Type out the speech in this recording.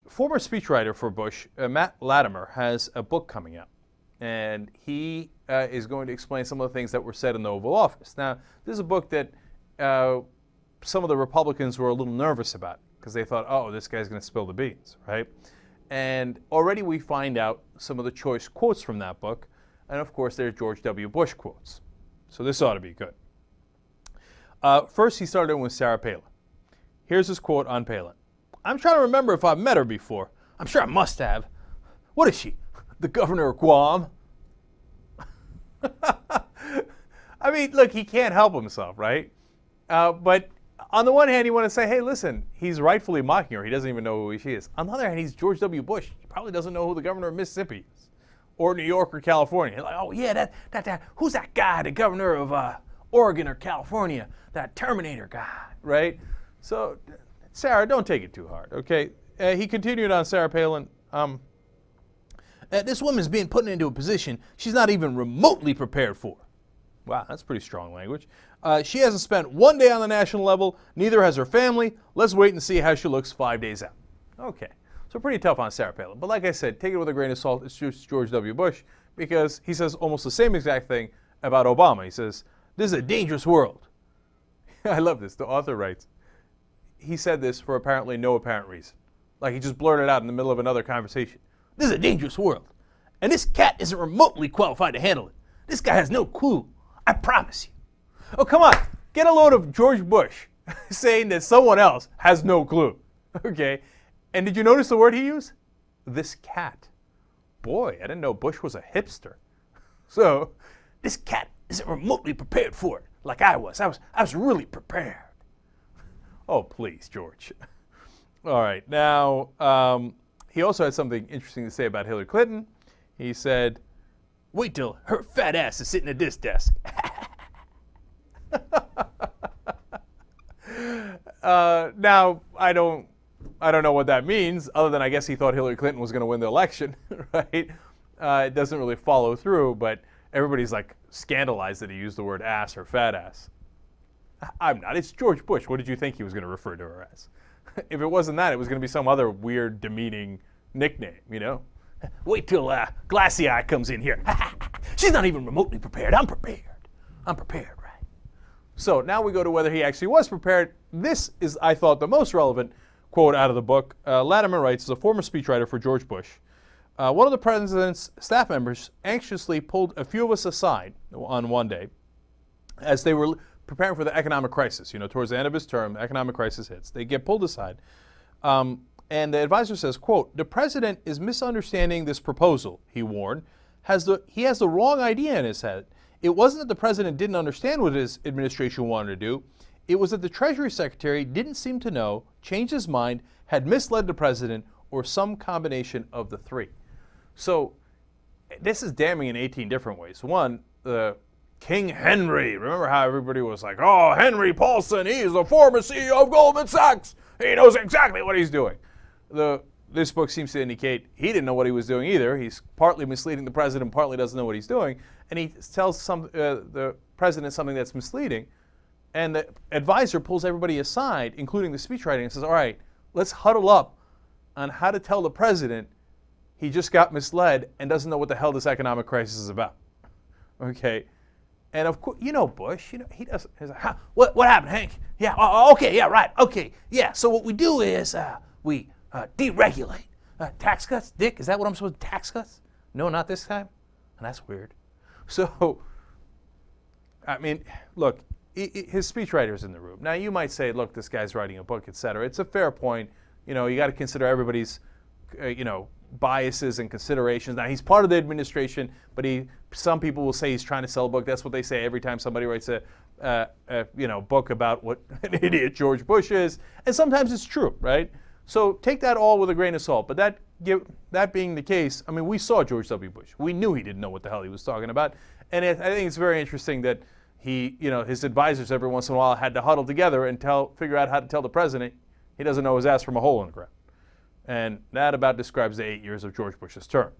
former speechwriter for Bush, Matt Latimer, has a book coming out. And he is going to explain some of the things that were said in the Oval Office. Now, this is a book that some of the Republicans were a little nervous about because they thought, oh, this guy's going to spill the beans, right? And already we find out some of the choice quotes from that book. And, of course, there's George W. Bush quotes. So this ought to be good. First, he started with Sarah Palin. Here's his quote on Palin. I'm trying to remember if I've met her before. I'm sure I must have. What is she? The governor of Guam? I mean, look, he can't help himself, right? But on the one hand, you want to say, hey, listen, he's rightfully mocking her. He doesn't even know who she is. On the other hand, he's George W. Bush. He probably doesn't know who the governor of Mississippi is or New York or California. Like, oh, yeah, who's that guy, the governor of Oregon or California, that Terminator guy, right? So, Sarah, don't take it too hard, okay? He continued on Sarah Palin. This woman's being put into a position she's not even remotely prepared for. Wow, that's pretty strong language. She hasn't spent one day on the national level. Neither has her family. Let's wait and see how she looks 5 days out. Okay, so pretty tough on Sarah Palin. But like I said, take it with a grain of salt. It's just George W. Bush because he says almost the same exact thing about Obama. He says, this is a dangerous world. I love this. The author writes, he said this for apparently no apparent reason. Like he just blurted out in the middle of another conversation. This is a dangerous world. And this cat isn't remotely qualified to handle it. This guy has no clue. I promise you. Oh, come on. Get a load of George Bush saying that someone else has no clue. Okay. And did you notice the word he used? This cat. Boy, I didn't know Bush was a hipster. So, this cat isn't remotely prepared for it like I was. I was really prepared. Oh, please, George. All right. Now, he also had something interesting to say about Hillary Clinton. He said, wait till her fat ass is sitting at this desk. Now, I don't know what that means, other than I guess he thought Hillary Clinton was going to win the election, right? It doesn't really follow through, but everybody's like scandalized that he used the word ass or fat ass. I'm not. It's George Bush. What did you think he was going to refer to her as? If it wasn't that, it was going to be some other weird, demeaning nickname, you know? Wait till Glassy Eye comes in here. She's not even remotely prepared. I'm prepared. I'm prepared, right? So now we go to whether he actually was prepared. This is, I thought, the most relevant quote out of the book. Latimer writes, as a former speechwriter for George Bush, one of the president's staff members anxiously pulled a few of us aside on one day as they were preparing for the economic crisis. You know, towards the end of his term, the economic crisis hits. They get pulled aside. And the advisor says, quote, the president is misunderstanding this proposal, he warned. He has the wrong idea in his head. It wasn't that the president didn't understand what his administration wanted to do. It was that the Treasury Secretary didn't seem to know, changed his mind, had misled the president, or some combination of the three. So this is damning in 18 different ways. One, King Henry. Remember how everybody was like, oh, Henry Paulson, he's the former CEO of Goldman Sachs. He knows exactly what he's doing. This book seems to indicate he didn't know what he was doing either. He's partly misleading the president, partly doesn't know what he's doing. And he tells the president something that's misleading. And the advisor pulls everybody aside, including the speechwriter, and says, all right, let's huddle up on how to tell the president he just got misled and doesn't know what the hell this economic crisis is about. Okay? And of course, you know Bush, he doesn't. He's like, what happened, Hank? Yeah, okay, yeah, right, okay, yeah. So what we do is we deregulate. Tax cuts? Dick, is that what I'm supposed to, tax cuts? No, not this time? And that's weird. So, I mean, look, his speechwriter's in the room. Now, you might say, look, this guy's writing a book, et cetera. It's a fair point. You know, you got to consider everybody's, biases and considerations. Now, he's part of the administration, but some people will say he's trying to sell a book. That's what they say every time somebody writes a book about what an idiot George Bush is. And sometimes it's true, right? So take that all with a grain of salt. But that being the case, I mean, we saw George W. Bush. We knew he didn't know what the hell he was talking about. And I think it's very interesting that his advisors every once in a while had to huddle together and figure out how to tell the president he doesn't know his ass from a hole in the ground. And that about describes the 8 years of George Bush's term.